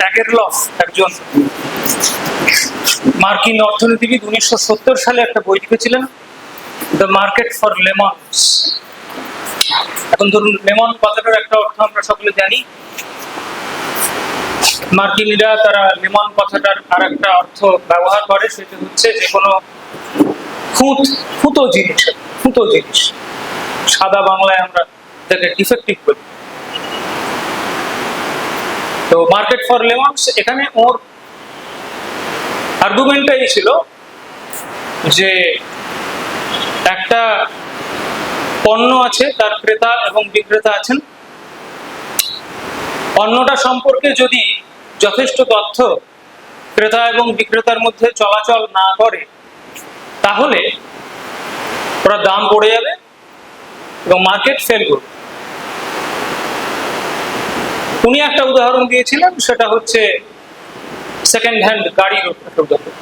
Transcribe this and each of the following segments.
অ্যাকেরলফ একজন মার্কিন অর্থনীতিবিদ 1970 সালে একটা বই লিখেছিলেন, দ্য মার্কেট ফর লেমনস। এখন ধরুন, লেমন কথাটার একটা অর্থ আমরা সকলে জানি। মার্কিনীরা তারা লেমন কথাটার আর একটা অর্থ ব্যবহার করে, সেটা হচ্ছে যে কোনো ফুটো জিনিস, সাদা বাংলায় আমরা তাকে ডিফেক্টিভ বলি। তো মার্কেট ফর লেমনস, এখানে ওর আর্গুমেন্টটাই ছিল যে একটা পণ্য আছে, তার ক্রেতা এবং বিক্রেতা আছেন। পণ্যটা সম্পর্কে যদি যথেষ্ট তথ্য ক্রেতা এবং বিক্রেতার মধ্যে চলাচল না করে, তাহলে ওরা দাম পড়ে যাবে এবং মার্কেট ফেল করবে। উনি একটা উদাহরণ দিয়েছিলেন, সেটা হচ্ছে সেকেন্ড হ্যান্ড গাড়ির একটা উদাহরণ।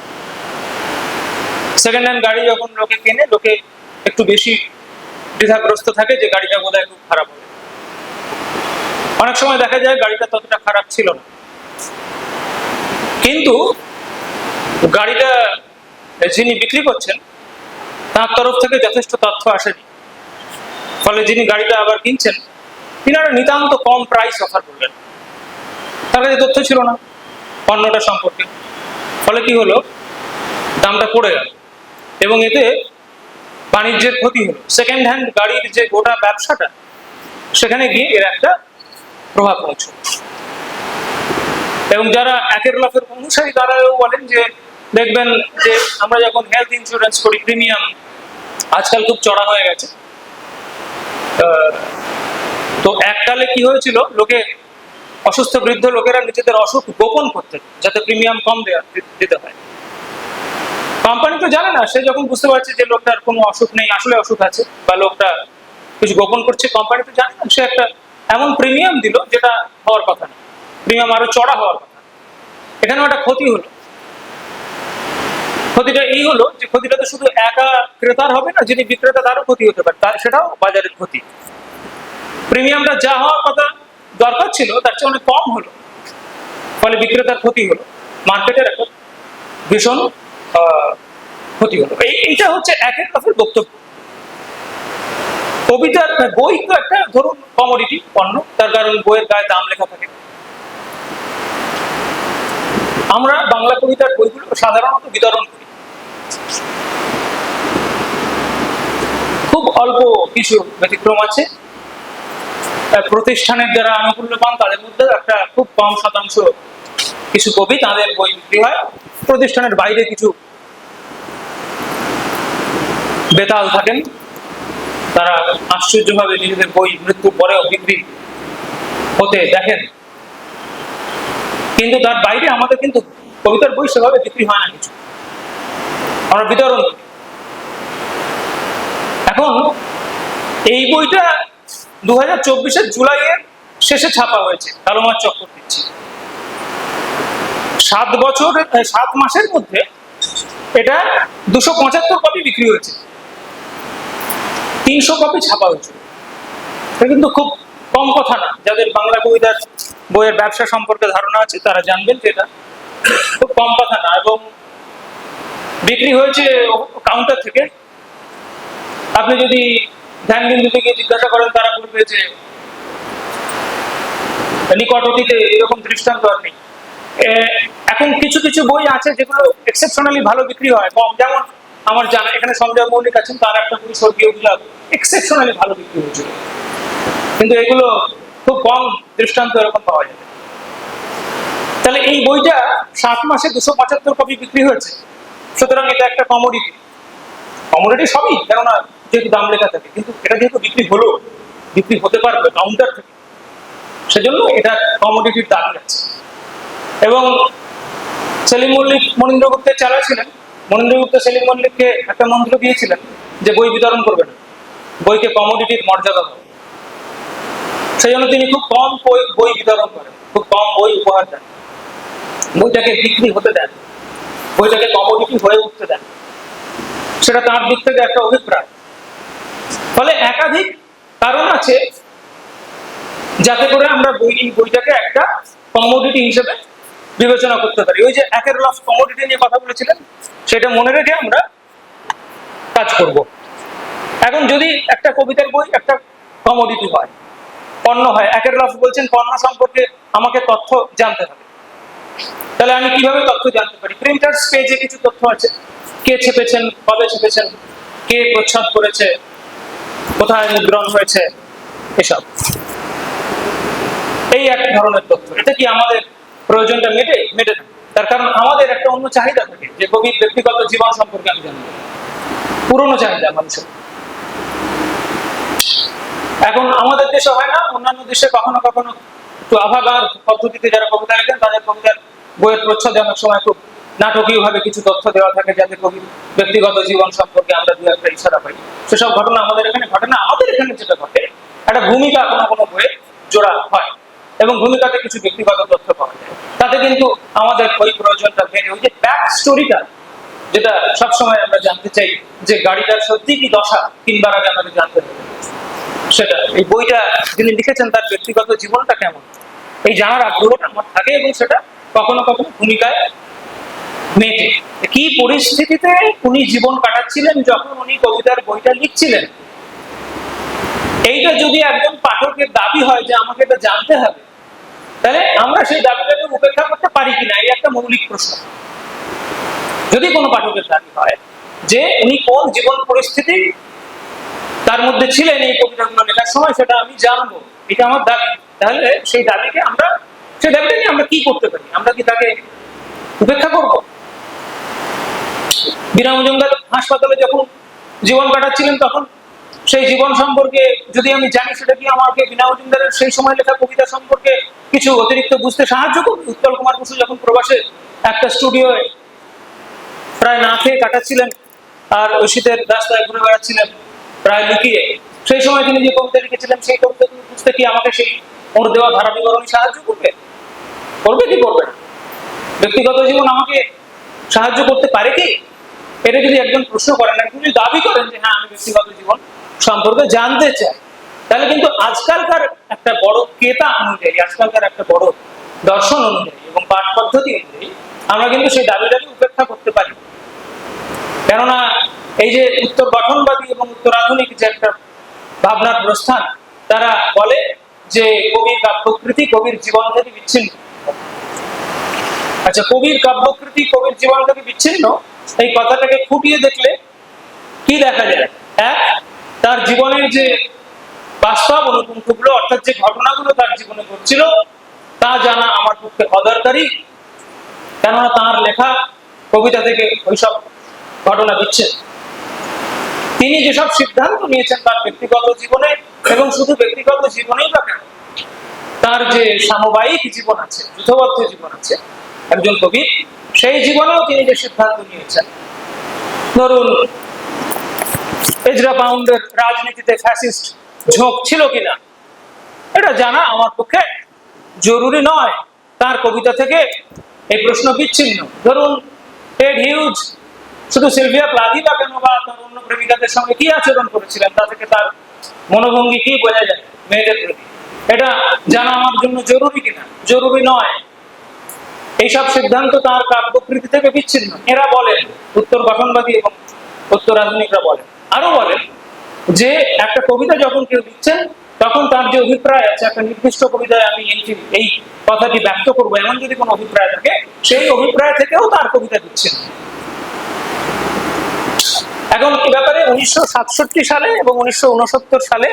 সেকেন্ড হ্যান্ড গাড়ি যখন লোকে কেনে, লোকে একটু বেশি দ্বিধাগ্রস্ত থাকে যে গাড়িটা বোধহয় খুব খারাপ হবে। অনেক সময় দেখা যায় গাড়িটা ততটা খারাপ ছিল না, কিন্তু গাড়িটা যিনি বিক্রি করছেন তার তরফ থেকে যথেষ্ট তথ্য আসেনি। ফলে যিনি গাড়িটা আবার কিনছেন, তিনারা নিতান্ত কম প্রাইস অফার করলেন। তার কাছে তথ্য ছিল না পণ্যটা সম্পর্কে। ফলে কি হলো, দামটা পড়ে গেল এবং এতে বাণিজ্যের ক্ষতি হলো। সেকেন্ড হ্যান্ড গাড়ির যে গোটা ব্যবসাটা, সেখানে গিয়ে এর একটা প্রভাব পৌঁছল। এবং যারা অ্যাকেরলফের অনুসারী, তারাও বলেন যে দেখবেন যে আমরা যখন হেলথ ইন্স্যুরেন্স করি, প্রিমিয়াম আজকাল খুব চড়া হয়ে গেছে। তো এককালে কি হয়েছিল, লোকে অসুস্থ বৃদ্ধ লোকেরা নিজেদের অসুখ গোপন করতেন যাতে প্রিমিয়াম কম দিতে হয়। কোম্পানি তো জানে না, সে যখন বুঝতে পারছে যে লোকটার কোনো অসুখ নেই, আসলে অসুখ আছে, বা লোকটা কিছু গোপন করছে, কোম্পানি তো জানে না, সে একটা এমন প্রিমিয়াম দিল যেটা হওয়ার কথা না, প্রিমিয়াম আরো চড়া হওয়ার কথা। এখানে একটা ক্ষতি হলো। ক্ষতিটা এই হলো যে ক্ষতিটা তো শুধু একা ক্রেতার হবে না, যিনি বিক্রেতা তারও ক্ষতি হতে পারে, তার সেটাও বাজারের ক্ষতি। প্রিমিয়ামটা যা হওয়ার কথা দরকার ছিল তার চেয়ে অনেক কম হলো, ফলে বিক্রেতার ক্ষতি হলো, মার্কেটের একটা ভীষণ ক্ষতি হলো। এইটা হচ্ছে অ্যাকেরলফের বক্তব্য। কবিতার বই তো একটা ধরুন কমোডিটি পণ্য, তার কারণ বইয়ের গায়ে দাম লেখা থাকে। আমরা বাংলা কবিতার বইগুলো সাধারণত বিতরণ করি, খুব অল্প কিছু ব্যতিক্রম আছে। প্রতিষ্ঠানের যারা আনুকূল্য পান, তাদের মধ্যে একটা খুব কম শতাংশ কিছু কবি, তাদের বই বিক্রি হয়। প্রতিষ্ঠানের বাইরে কিছু বেতাল থাকেন, তারা আশ্চর্যভাবে নিজেদের বই মৃত্যুর পরেও বিক্রি হতে দেখেন। কিন্তু তার বাইরে আমাদের কিন্তু কবিতার বই সেভাবে বিক্রি হয় না কিছু, আমরা বিতরণ করি। এখন এই বইটা 2024-এর জুলাইয়ের শেষে ছাপা হয়েছে, কালোমার চক্কর দিচ্ছি। 7 মাসের মধ্যে এটা 275 কপি বিক্রি হয়েছে, 300 কপি ছাপা হয়েছে। এটা কিন্তু খুব কম কথা না। যাদের বাংলা কবিতার বইয়ের ব্যবসা সম্পর্কে ধারণা আছে তারা জানবেন যে এটা খুব কম কথা না। এবং বিক্রি হয়েছে কাউন্টার থেকে। আপনি যদি ধ্যানবিন্দু থেকে জিজ্ঞাসা করেন, তারা বলবে যে নিকট অতীতে এরকম দৃষ্টান্ত আর নেই। এখন কিছু কিছু বই আছে যেগুলো এক্সেপশনালি ভালো বিক্রি হয়, কম। যেমন আমার জানা এখানে সঞ্জয় মৌলিক আছেন, তার একটা বই স্বর্গীয় বিলাপ এক্সেপশনালি ভালো বিক্রি হয়েছিল। কিন্তু এগুলো খুব কম দৃষ্টান্ত এরকম পাওয়া যাবে। তাহলে এই বইটা 7 মাসে 275 কপি বিক্রি হয়েছে, সুতরাং এটা একটা কমোডিটি। কমোডিটি সবই, কেননা যেহেতু দাম লেখা থাকে, কিন্তু এটা যেহেতু বিক্রি হলো, বিক্রি হতে পারবে কাউন্টার থেকে, সেজন্য এটা কমোডিটির দাবি আছে। এবং সেলিম মল্লিক মনীন্দ্র গুপ্তের চালা ছিলেন। মনীন্দ্র গুপ্ত সেলিম মল্লিককে একটা মন্ত্র দিয়েছিলেন যে বই বিতরণ করবেন, বইকে কমোডিটির মর্যাদা দেন। সেই জন্য তিনি খুব কম বই বিতরণ করেন, খুব কম বই উপহার দেন, বইটাকে বিক্রি হতে দেন, বইটাকে কমোডিটি হয়ে উঠতে দেন। সেটা তার দিক থেকে একটা অভিপ্রায়। ফলে একাধিক কারণ আছে যাতে করে আমরা বইটাকে একটা কমোডিটি হিসেবে বিবেচনা করতে পারি। ওই যে একের লফ কমোডিটি নিয়ে কথা বলেছিলেন, সেটা মনে রেখে আমরা কাজ করব। এখন যদি একটা কবিতার বই একটা কমোডিটি হয়, পণ্য হয়, একের লফ বলছেন পণ্য সম্পর্কে আমাকে তথ্য জানতে হবে, তাহলে আমি কিভাবে তথ্য জানতে পারি? প্রিন্টার্স পেজে কিছু তথ্য আছে, কে ছেপেছেন, কবে ছেপেছেন, কে প্রচ্ছদ করেছে, কোথায় মুদ্রণ হয়েছে, এসব। এই এক ধরনের তথ্য। এটা কি আমাদের প্রয়োজনটা মেটে না। তার কারণ আমাদের একটা অন্য চাহিদা থাকে, যে কবির ব্যক্তিগত জীবন সম্পর্কে আমি জানবো, পুরনো চাহিদা মানুষের। এখন আমাদের দেশে হয় না, অন্যান্য দেশে কখনো কখনো একটু আভাগার পদ্ধতিতে যারা কবিতা লেখেন, তাদের কবিতার বইয়ের প্রচ্ছদে অনেক সময় খুব নাটকীয় ভাবে কিছু তথ্য দেওয়া থাকে, যাতে কবির ব্যক্তিগত জীবন সম্পর্কে আমরা দু একটা ইশারা পাই। সেসব ঘটনা আমাদের এখানে ঘটে না। আমাদের এখানে যেটা ঘটে, একটা ভূমিকা কোনো কোনো বইয়ে জোড়া হয় এবং ভূমিকাতে কিছু ব্যক্তিগত তথ্য পাওয়া যায়। তাতে কিন্তু আমাদের ওই প্রয়োজনটা মেটে। ওই যে ব্যাক স্টোরিটা, যেটা সবসময় আমরা জানতে চাই, যে গাড়িটার সত্যি কি দশা, 3 বার আগে আমাদের জানতে হবে, সেটা এই বইটা যিনি লিখেছেন তার ব্যক্তিগত জীবনটা কেমন, এই জানার আগ্রহটা আমার থাকে, এবং সেটা কখনো কখনো ভূমিকায় মেটে। কি পরিস্থিতিতে উনি জীবন কাটাচ্ছিলেন যখন উনি কবিতার বইটা লিখছিলেন, এইটা যদি একজন পাঠকের দাবি হয় যে আমাকে এটা জানতে হবে, তাহলে আমরা সেই দাবিটাকে উপেক্ষা করতে পারি কিনা, এই একটা মৌলিক প্রশ্ন। যদি কোনো পাঠকের দাবি হয় যে উনি কোন জীবন পরিস্থিতি তার মধ্যে ছিলেন এই কবিতাগুলো লেখার সময়, সেটা আমি জানবো, এটা আমার দাবি, তাহলে সেই দাবিটা নিয়ে আমরা কি করতে পারি? আমরা কি তাকে উপেক্ষা করব? বীণা মজুমদার হাসপাতালে যখন জীবন কাটাচ্ছিলেন, তখন সেই জীবন সম্পর্কে যদি আমি জানি, সেটা কি আমাকে বীণা মজুমদারের সেই সময় লেখা কবিতা সম্পর্কে কিছু অতিরিক্ত বুঝতে সাহায্য করবে? উৎপল কুমার বসু যখন প্রবাসে একটা স্টুডিওয়ে প্রায় না খেয়ে কাটাচ্ছিলেন আর ওই শীতের রাস্তায় ঘুরে বেড়াচ্ছিলেন প্রায় লুকিয়ে, সেই সময় তিনি যে কবিতা লিখেছিলেন, সেই কবিতা বুঝতে কি আমাকে সেই ওর দেওয়া ধারা বিবরণী সাহায্য করবে? করবে কি করবে না? ব্যক্তিগত জীবন আমাকে সাহায্য করতে পারে কি? এটা যদি একজন প্রশ্ন করেন, একজন যদি দাবি করেন যে হ্যাঁ আমি ব্যক্তিগত জীবন সম্পর্কে জানতে চাই, তাহলে কিন্তু আজকালকার একটা বড় ক্রেতা অনুযায়ী, আজকালকার একটা বড় দর্শন অনুযায়ী এবং পাঠ পদ্ধতি অনুযায়ী আমরা কিন্তু সেই দাবিটাকে উপেক্ষা করতে পারি। কেননা এই যে উত্তর গঠনবাদী এবং উত্তর আধুনিক যে একটা ভাবনার প্রস্থান, তারা বলে যে কবির কাব্যকৃতি কবির জীবন থেকে বিচ্ছিন্ন। আচ্ছা, কবির কাব্যকৃতি কবির জীবন থেকে বিচ্ছিন্ন, এই কথাটাকে খুঁটিয়ে দেখলে কি দেখা যায়? এক, তার জীবনের যে বাস্তব অনুপঙ্খগুলো, অর্থাৎ যে ঘটনাগুলো তার জীবনে ঘটছিল, তা জানা আমার পক্ষে অদরকারি, কেননা তার লেখা কবিতা থেকে ওইসব ঘটনা বিচ্ছেদ। তিনি যেসব সিদ্ধান্ত নিয়েছেন তার ব্যক্তিগত জীবনে, এবং শুধু ব্যক্তিগত জীবনেই বা কেন, তার যে সামবায়িক জীবন আছে, যুথবদ্ধ জীবন আছে একজন কবি, সেই জীবনেও তিনি যে সিদ্ধান্ত নিয়েছেন, ধরুন এজরা পাউন্ডের রাজনীতিতে ফ্যাসিস্ট ঝোঁক ছিল কিনা, এটা জানা আমার পক্ষে জরুরি নয়। তার কবিতা থেকে এই প্রশ্ন বিচ্ছিন্ন। ধরুন টেড হিউজ শুধু সিলভিয়া প্লাথি বা কেন বা তার অন্য প্রেমিকাদের সঙ্গে কি আচরণ করেছিলেন, তা থেকে তার মনোভঙ্গি কি বোঝা যায় মেয়েদের প্রতি, এটা জানা আমার জন্য জরুরি কিনা, জরুরি নয়। এইসব সিদ্ধান্ত তার কাব্যকৃতি থেকে বিচ্ছিন্ন, এরা বলেন, উত্তর গঠনবাদী এবং উত্তর আধুনিকরা বলেন। আরো বলেন যে একটা কবিতা যখন কেউ লিখছেন, তখন তার যে অভিপ্রায় আছে, একটা নির্দিষ্ট কবিতায় আমি এই কথাটি ব্যক্ত করবো, এমন যদি কোনো অভিপ্রায় থাকে, সেই অভিপ্রায় থেকেও তার কবিতা দিচ্ছেন। এখন এই ব্যাপারে 1967 সালে এবং 1969 সালে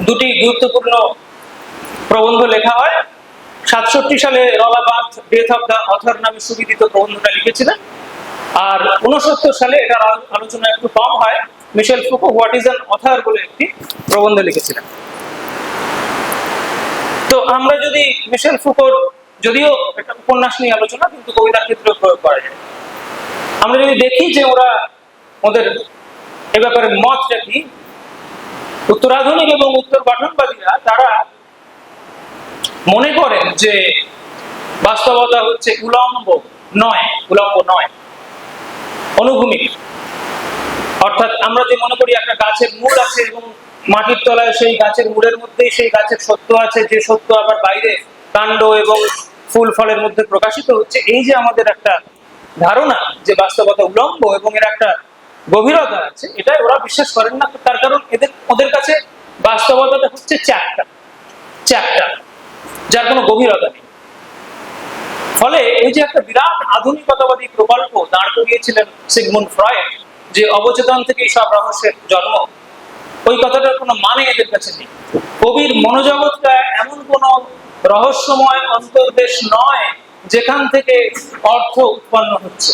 দুটি গুরুত্বপূর্ণ প্রবন্ধ লেখা হয়। 67 সালে রলা Barthes death of the author নামে সুবিদিত প্রবন্ধটা লিখেছিলেন, আর 69 সালে এটার আলোচনা একটু কম হয়, Michel Foucault what is an author বলে একটি প্রবন্ধ লিখেছিলেন। তো আমরা যদি মিশেল ফুকোর, যদিও একটা উপন্যাস নিয়ে আলোচনা, কিন্তু কবিতার ক্ষেত্রে প্রয়োগ করা যায়, আমরা যদি দেখি যে ওদের এ ব্যাপারে মতটা কি, উত্তরাধুনিক এবং উত্তর গঠনবাদীরা তারা মনে করেন যে বাস্তবতা হচ্ছে উলম্ব নয়, অনুভূমিক। অর্থাৎ আমরা যে মনে করি একটা গাছের মূল আছে এবং মাটির তলায় সেই গাছের মূলের মধ্যেই সেই গাছের সত্য আছে, যে সত্য আবার বাইরে কাণ্ড এবং ফুল ফলের মধ্যে প্রকাশিত হচ্ছে, এই যে আমাদের একটা ধারণা যে বাস্তবতা উলম্ব এবং এর একটা গভীরতা আছে, এটা ওরা বিশ্বাস করেন না। তার কারণ ওদের কাছে বাস্তবতাটা হচ্ছে চ্যাপ্টা, যার কোনো গভীরতা নেই। ফলে ওই যে একটা বিরাট আধুনিকতাবাদী প্রকল্প দাঁড় করিয়েছিলেন সিগমুন্ড ফ্রয়েড, যে অবচেতন থেকে সব রহস্যের জন্ম, ওই কথাটার কোনো মানে এদের কাছে নেই। কবির মনোজগৎটা এমন কোন রহস্যময় অন্তর্দেশ নয় যেখান থেকে অর্থ উৎপন্ন হচ্ছে,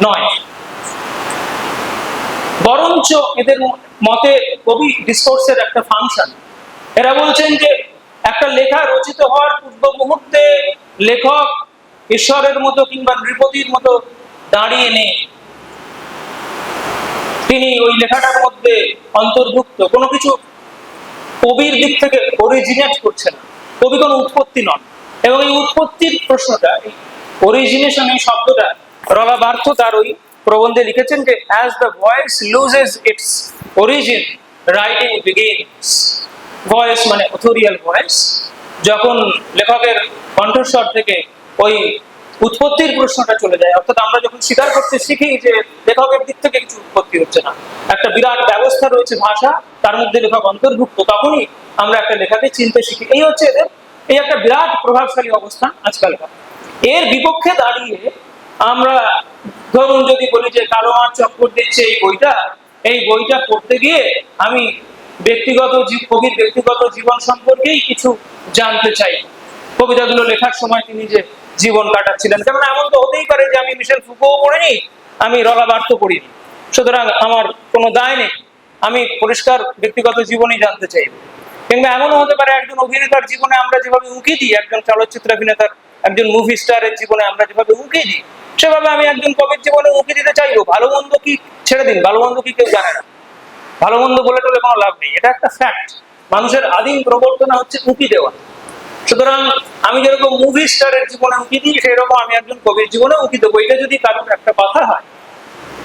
নয়। বরঞ্চ এদের মতে কবি ডিসকোর্সের একটা ফাংশন। এরা বলছেন যে একটা লেখা রচিত হওয়ার পূর্ব মুহূর্তে লেখক ঈশ্বরের মতো কিংবা নৃপতির মতো দাঁড়িয়ে নেই, তিনি ওই লেখাটার মধ্যে অন্তর্ভুক্ত কোনো কিছু কবির দিক থেকে অরিজিনেট করছে না, কবি কোনো উৎপত্তি নন। এবং এই উৎপত্তির প্রশ্নটা, অরিজিনেশন এই শব্দটা রলা বার্থ তার ওই প্রবন্ধে লিখেছেন যে as the voice loses its origin writing begins। Voice মানে অথরিয়াল ভয়েস, যখন লেখকের কণ্ঠস্বর থেকে ওই উৎপত্তির প্রশ্নটা চলে যায়, অর্থাৎ আমরা যখন স্বীকার করতে শিখি যে লেখকের দিক থেকে কিছু উৎপত্তি হচ্ছে না, একটা বিরাট ব্যবস্থা রয়েছে ভাষা, তার মধ্যে লেখক অন্তর্ভুক্ত, তখনই আমরা একটা লেখাকে চিনতে শিখি। এই হচ্ছে এদের এই একটা বিরাট প্রভাবশালী অবস্থান আজকালকার। এর বিপক্ষে দাঁড়িয়ে আমরা ধরুন যদি বলি যে কালো মাঠ চক্কর দিচ্ছে এই বইটা পড়তে গিয়ে আমি কবির ব্যক্তিগত জীবন সম্পর্কেই কিছু জানতে চাই, কবিতাগুলো লেখার সময় তিনি যে জীবন কাটাচ্ছিলেন, যেমন এমন তো হতেই পারে যে আমি মিশেল ফুকোও পড়িনি, আমি রলা বার্থ পড়িনি, সুতরাং আমার কোনো দায় নেই, আমি পরিষ্কার ব্যক্তিগত জীবনই জানতে চাই। কিংবা এমনও হতে পারে একজন অভিনেতার জীবনে আমরা যেভাবে উঁকি দিই, একজন চলচ্চিত্র অভিনেতার, একজন মুভি স্টারের জীবনে আমরা যেভাবে উঁকি দিই, সেভাবে আমি একজন কবির জীবনে উঁকি দিতে চাইবো। ভালো মন্দ কি ছেড়ে দিন, ভালো মন্দ কি কেউ জানে না, ভালো মন্দ বলে টলে কোনো লাভ নেই, এটা একটা ফ্যাক্ট। মানুষের আদিম প্রবর্তনা হচ্ছে উঁকি দেওয়া। সুতরাং আমি যেরকম মুভি স্টারের জীবনে উঁকি দিই, সেরকম আমি একজন কবির জীবনে উঁকি দেবো। এটা যদি কারোর একটা কথা হয়,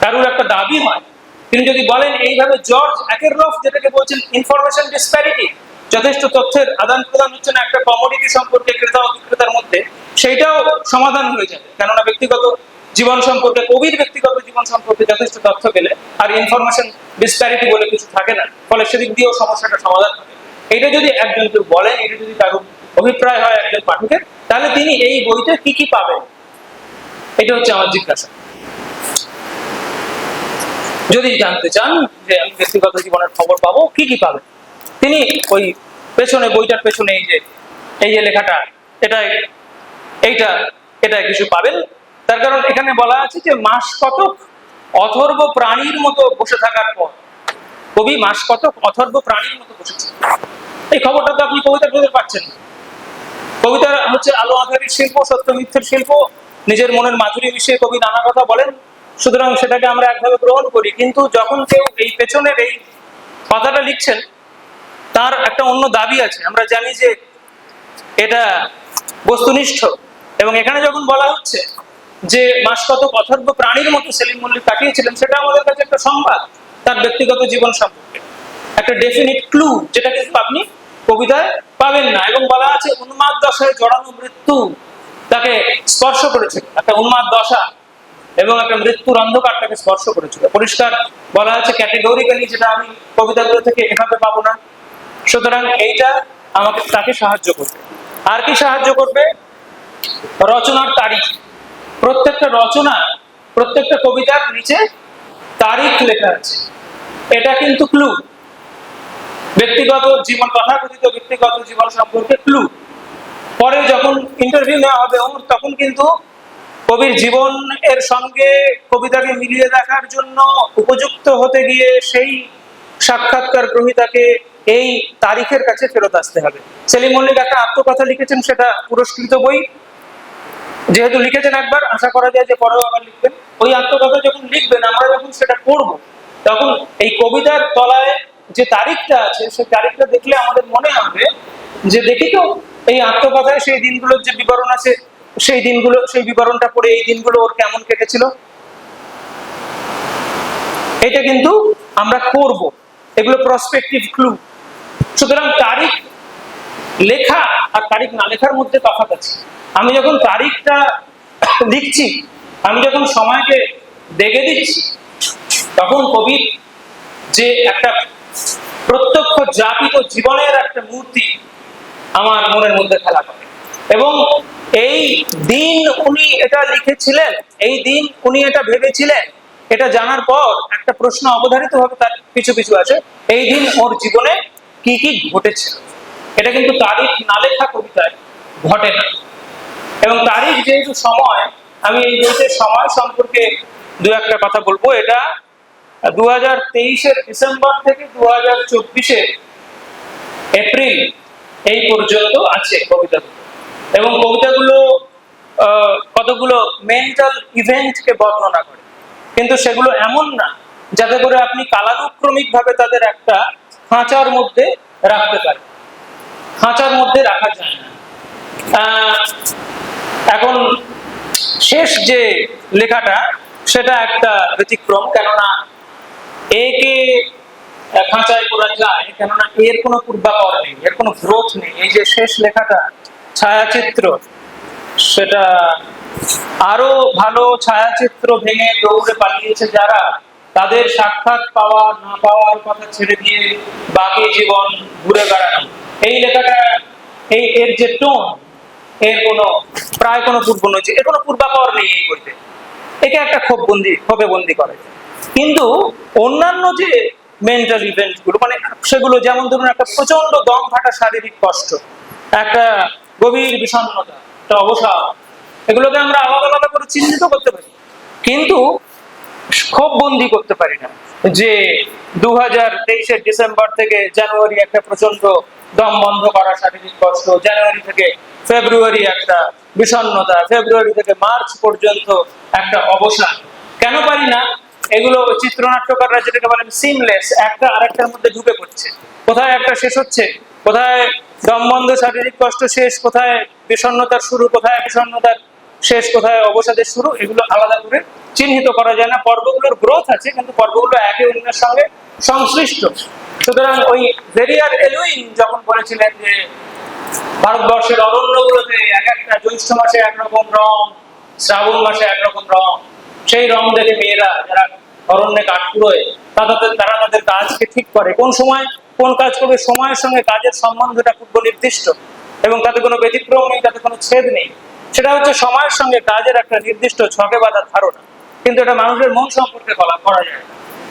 কারোর একটা দাবি হয়, তিনি যদি বলেন এইভাবে জর্জ অ্যাকেরলফ যেটাকে বলছেন ইনফরমেশন ডিসপ্যারিটি, যথেষ্ট তথ্যের আদান প্রদান হচ্ছে না একটা কমোডিটি সম্পর্কে ক্রেতা ও বিক্রেতার মধ্যে, সেইটাও সমাধান হয়ে যাবে। কেননা ব্যক্তিগত জীবন সম্পর্কে, কবির ব্যক্তিগত জীবন সম্পর্কে যথেষ্ট তথ্য পেলে আর ইনফরমেশন ডিসপ্যারিটি বলে কিছু থাকে না, ফলে সেদিক দিয়েও সমস্যাটা সমাধান হবে। এটা যদি একজন কেউ বলেন, এটা যদি কারো অভিপ্রায় হয় একজন পাঠকের, তাহলে তিনি এই বইতে কি কি পাবেন, এটা হচ্ছে আমার জিজ্ঞাসা। যদি জানতে চান যে আমি ব্যক্তিগত জীবনের খবর পাবো, কি কি পাবেন, তিনি ওই পেছনে, বইটার পেছনে এই যে লেখাটা, এটা কিছু পাবেন। তার কারণ এখানে বলা আছে যে মাস কতক অথর্ব প্রাণীর মতো বসে থাকার পর, কবি মাস কতক অথর্ব প্রাণীর মতো বসেছে। এই খবরটা তো আপনি কবিতা খুঁজে পাচ্ছেন। কবিতা হচ্ছে আলো আঁধারির শিল্প, সত্য মিথ্যের শিল্প, নিজের মনের মাধুরী মিশিয়ে কবি নানা কথা বলেন, সুতরাং সেটাকে আমরা একভাবে গ্রহণ করি। কিন্তু যখন কেউ এই পেছনের এই কথাটা লিখছেন, তার একটা অন্য দাবি আছে, আমরা জানি যে এটা বস্তুনিষ্ঠ। এবং এখানে যখন বলা হচ্ছে যে মাস কতক অথর্ব প্রাণীর মতো সেলিম মল্লিক কাটিয়েছিলেন, সেটা আমাদের কাছে একটা সংবাদ তার ব্যক্তিগত জীবন সম্পর্কে, একটা ডেফিনিট ক্লু, যেটা কিন্তু আপনি কবিতায় পাবেন না। এবং বলা আছে উন্মাদ দশায় জড়ানো মৃত্যু তাকে স্পর্শ করেছিল, একটা উন্মাদ দশা এবং একটা মৃত্যুর অন্ধকার তাকে স্পর্শ করেছিল। পরিষ্কার বলা আছে ক্যাটেগরিক্যালি, যেটা আমি কবিতাগুলো থেকে এভাবে পাবো না। সুতরাং এইটা আমাকে তাকে সাহায্য করবে। আর কি সাহায্য করবে? রচনার তারিখ। প্রত্যেকটা রচনা, প্রত্যেকটা কবিতার নিচে তারিখ লেখা আছে, এটা কিন্তু ক্লু। ব্যক্তিগত জীবন, তথাকথিত ব্যক্তিগত জীবন সম্পর্কে ক্লু। পরে যখন ইন্টারভিউ নেওয়া হবে তখন কিন্তু কবির জীবন এর সঙ্গে কবিতাকে মিলিয়ে দেখার জন্য উপযুক্ত হতে গিয়ে সেই সাক্ষাৎকার গ্রহীতাকে এই তারিখের কাছে ফেরত আসতে হবে। সেলিম মল্লিক একটা আত্মকথা লিখেছেন, সেটা পুরস্কৃত বই, যেহেতু লিখেছেন একবার, আশা করা যায় যে পরেও আবার লিখবেন। ওই আত্মকথা যখন লিখবেন, আমরা যখন সেটা পড়বো, তখন এই কবিতার তলায় যে তারিখটা আছে, সেই তারিখটা দেখলে আমাদের মনে হবে যে দেখি তো এই আত্মকথায় সেই দিনগুলোর যে বিবরণ আছে, সেই বিবরণটা পড়ে এই দিনগুলো ওর কেমন কেটেছিল, এটা কিন্তু আমরা করব। এগুলো প্রসপেক্টিভ ক্লু। সুতরাং তারিখ লেখা আর তারিখ না লেখার মধ্যে তফাৎ আছে। আমি যখন তারিখটা লিখছি, আমি যখন সময়কে দেখে দিচ্ছি, তখন কবির যে একটা প্রত্যক্ষ যাপিত জীবনের একটা মূর্তি আমার মনের মধ্যে খেলা করে। এবং এই দিন উনি এটা লিখেছিলেন, এই দিন উনি এটা ভেবেছিলেন, এটা জানার পর একটা প্রশ্ন অবধারিত ভাবে তার পিছু পিছু আছে, এই দিন ওর জীবনে কি কি ঘটেছিল। এটা কিন্তু তারিখ না লেখা কবিতায় ঘটে না। এবং তারিখ যেহেতু সময়, আমি এই বইটির সময় সম্পর্কে দু একটা কথা বলবো। এটা 2023-এর ডিসেম্বর থেকে 2024-এর এপ্রিল এই পর্যন্ত আছে কবিতাগুলো। এবং কবিতাগুলো কতগুলো মেন্টাল ইভেন্টকে বর্ণনা করে, কিন্তু সেগুলো এমন না যাতে করে আপনি কালানুক্রমিক ভাবে তাদের একটা খাঁচার মধ্যে রাখতে পারেন। খাঁচার মধ্যে রাখা যায় না। এখন শেষ যে লেখাটা সেটা একটা ব্যতিক্রম, কেননা একে খাঁচায় করা যায়, কেননা এর কোনো পূর্বাপর নেই, এর কোনো গ্রোথ নেই। এই যে শেষ লেখাটা ছায়াচিত্র, সেটা আরো ভালো ছায়াচিত্র ভেঙে দৌড়ে পালিয়েছে যারা, তাদের সাক্ষাৎ পাওয়া না পাওয়ার কথা ছেড়ে দিয়ে বাকি জীবন ঘুরে বেড়ানো। এই লেখাটা, এর যে টোন, এর কোনো প্রায় কোনো পূর্ব নজির, এর কোনো পূর্বাপর নেই এই বইতে। একে একটা ক্ষোভে বন্দি করে। কিন্তু অন্যান্য যে মেন্টাল ইভেন্ট গুলো, মানে সেগুলো যেমন ধরুন একটা প্রচন্ড দম ফাটা শারীরিক কষ্ট, একটা গভীর বিষণ্ণতা, একটা অবসাদ, এগুলোকে আমরা আলাদা আলাদা করে চিহ্নিত করতে পারি, কিন্তু ক্ষোভ বন্দি করতে পারি না। যে 2023-এর ডিসেম্বর থেকে জানুয়ারি একটা প্রচন্ড দম বন্ধ করা শারীরিক কষ্ট, জানুয়ারি থেকে ফেব্রুয়ারি একটা বিষণ্ণতা, ফেব্রুয়ারি থেকে মার্চ পর্যন্ত একটা অবসান। কেন পারি না? এগুলো চিত্রনাট্যকাররা যেটাকে বলেন সিমলেস, একটা আরেকটার মধ্যে ঢুকে পড়ছে। কোথায় একটা শেষ হচ্ছে, কোথায় দমবন্ধ শারীরিক কষ্ট শেষ, কোথায় বিষণ্ণতার শুরু, কোথায় বিষণ্ণতার শেষ, কোথায় অবসাদের শুরু, এগুলো আলাদা করে চিহ্নিত করা যায় না। পর্বগুলোর গ্রোথ আছে, কিন্তু পর্বগুলো একে অন্যের সঙ্গে সংশ্লিষ্ট। সুতরাং ওই ভেরিয়ার এলুইন যখন বলেছিলেন যে ভারতবর্ষের অরণ্যগুলোতে এক একটা জ্যৈষ্ঠ মাসে একরকম রং, শ্রাবণ মাসে একরকম রং, সেই রং দেখে মেয়েরা যারা অরণ্যে কাঠ কুড়োয় তারা তাদের কাজকে ঠিক করে, কোন সময় কোন কাজ করবে, সময়ের সঙ্গে কাজের সম্বন্ধটা পূর্ব নির্দিষ্ট এবং তাতে কোনো ব্যতিক্রম নেই, তাতে কোনো ছেদ নেই। সেটা হচ্ছে সময়ের সঙ্গে কাজের একটা নির্দিষ্ট ছকে বাঁধা ধারণা। কিন্তু এটা মানুষের মন সম্পর্কে করা যায়,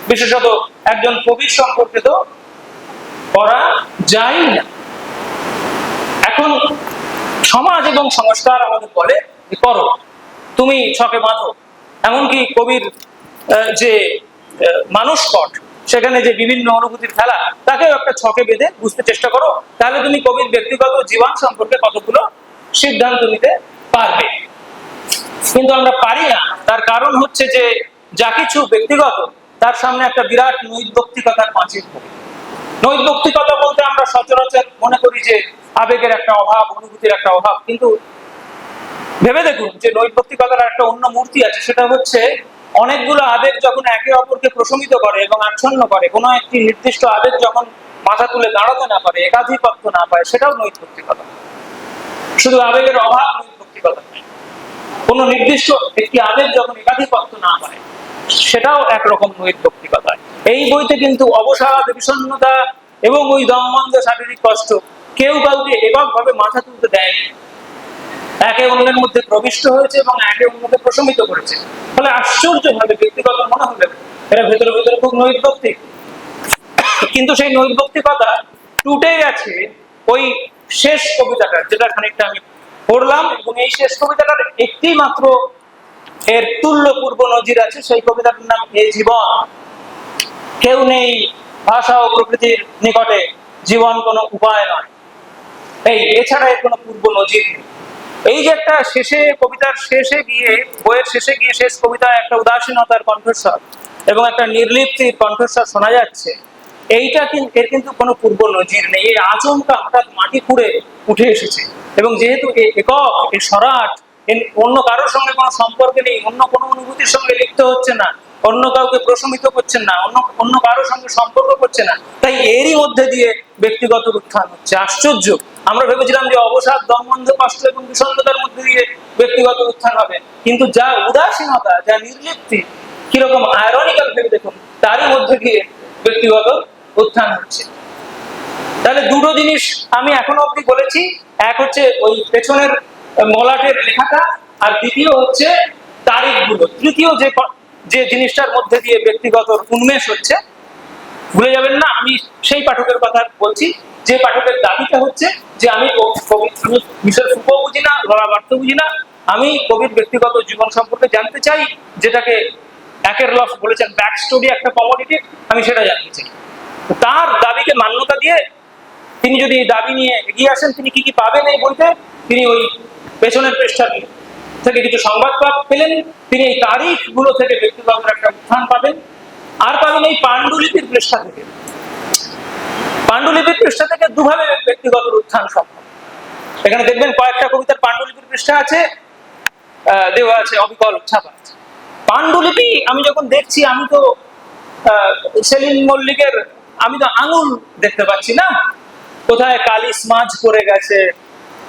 বিশেষত একজন কবির সম্পর্কে তো করা যায় না। এখন সমাজ এবং সংস্কার আমাদের বলে করো, তুমি ছকে বাঁধো। এমনকি কবির যে মানুষপট, সেখানে যে বিভিন্ন অনুভূতির খেলা, তাকেও একটা ছকে বেঁধে বুঝতে চেষ্টা করো, তাহলে তুমি কবির ব্যক্তিগত জীবন সম্পর্কে কতগুলো সিদ্ধান্ত নিতে পারবে। কিন্তু আমরা পারি না। তার কারণ হচ্ছে যে যা কিছু ব্যক্তিগত, তার সামনে একটা বিরাট নৈর্ব্যক্তিকতার পাঁচিল থাকে। নৈর্ব্যক্তিকতা বলতে আমরা সচরাচর মনে করি যে আবেগের একটা অভাব, অনুভূতির একটা অভাব, কিন্তু ভেবে দেখুন যে নৈর্ব্যক্তিকতার একটা অন্য মূর্তি আছে, সেটা হচ্ছে অনেকগুলো আবেগ যখন একে অপরকে প্রশমিত করে এবং আচ্ছন্ন করে, কোনো একটি নির্দিষ্ট আবেগ যখন মাথা তুলে দাঁড়াতে না পারে, একাধিপত্য না পায়, সেটাও নৈর্ব্যক্তিকতা। শুধু আবেগের অভাব নৈর্ব্যক্তিকতা নয়, কোনো নির্দিষ্ট একটি আবেগ যখন একাধিপত্য না পায়, সেটাও একরকম নৈর্ব্যক্তিকতা। এই বইতে কিন্তু অবসাদ, বিষণ্ণতা এবং ওই দমবন্ধ শারীরিক কষ্ট কেউ কাউকে এককভাবে মাথা তুলতে দেয়নি, একে অন্যের মধ্যে প্রবিষ্ট হয়েছে এবং একে অন্যকে প্রশমিত করেছে। ফলে আশ্চর্যভাবে ব্যক্তিগত মনে হলে এরা ভেতরে ভেতরে খুব নৈর্ব্যক্তিক। কিন্তু সেই নৈর্ব্যক্তিকতা টুটে গেছে ওই শেষ কবিতাটার, যেটা খানিকটা আমি পড়লাম, এবং এই শেষ কবিতাটার একটি মাত্র এর তুল্য পূর্ব নজির আছে। সেই কবিতাটার নাম এ জীবন। কেউ নেই ভাষা ও প্রকৃতির নিকটে, জীবন কোনো উপায় নয়। এছাড়া এর কোনো পূর্ব নজির নেই। এই যে একটা শেষে, কবিতার শেষে গিয়ে, বইয়ের শেষে গিয়ে শেষ কবিতায় একটা উদাসীনতার কণ্ঠস্বর এবং একটা নির্লিপ্তির কণ্ঠস্বর শোনা যাচ্ছে, এর কিন্তু কোনো পূর্ব নজির নেই। এই আচমকা হঠাৎ মাটি খুঁড়ে উঠে এসেছে, এবং যেহেতু একক, এই সরাট, অন্য কারোর সঙ্গে কোনো সম্পর্কে নেই, অন্য কোনো অনুভূতির সঙ্গে লিপ্ত হচ্ছে না, অন্য কাউকে প্রশমিত করছেন না, অন্য কারোর সঙ্গে সম্পর্ক করছে না, তাই এরই মধ্যে দিয়ে ব্যক্তিগত উত্থান হচ্ছে। আশ্চর্য, আমরা ভেবেছিলাম যে অবসাদ, দমবন্ধ, কষ্ট এবং বিষণ্ণতার মধ্যে দিয়ে ব্যক্তিগত উত্থান হবে, কিন্তু যা উদাসীনতা, যা নির্লিপ্তি, কিরকম আয়রনিক্যাল ভেবে দেখুন, তারই মধ্যে দিয়ে ব্যক্তিগত উত্থান হচ্ছে। তাহলে দুটো জিনিস আমি এখনো অব্দি বলেছি, এক হচ্ছে ওই পেছনের মলাটের লেখাটা, আর দ্বিতীয় হচ্ছে তারিখগুলো। তৃতীয় যে জিনিসটার মধ্যে দিয়ে ব্যক্তিগত উন্মেষ হচ্ছে, ভুলে যাবেন না, আমি সেই পাঠকের কথা বলছি যে পাঠকের দাবিটা হচ্ছে যে আমি বিষয়ের ফুপও বুঝি না, ভাবার্থ বুঝি না, আমি কবির ব্যক্তিগত জীবন সম্পর্কে জানতে চাই, যেটাকে একেরলফ বলেছেন ব্যাক স্টোরি, একটা কমোডিটি, আমি সেটা জানতে চাই। তার দাবিকে মান্যতা দিয়ে তিনি যদি এই দাবি নিয়ে এগিয়ে আসেন, তিনি কি কি পাবেন এই বইতে? তিনি ওই পেছনের পৃষ্ঠা থেকে কিছু সংবাদ পেলেন, তিনি এই তারিখগুলো থেকে ব্যক্তিগত একটা উত্থান পাবেন, আর পাবেন এই পাণ্ডুলিপির পৃষ্ঠা থেকে। পাণ্ডুলিপির পৃষ্ঠা থেকে দুভাবে ব্যক্তিগত উত্থান সম্ভব। এখানে দেখবেন কয়েকটা কবিতার পাণ্ডুলিপির পৃষ্ঠা আছে, দেওয়া আছে, অবিকল ছাপা আছে। পাণ্ডুলিপি আমি যখন দেখছি, আমি তো সেলিম মল্লিকের আমি তো আঙুল দেখতে পাচ্ছি না, কোথায় কালি স্মাজ করে গেছে,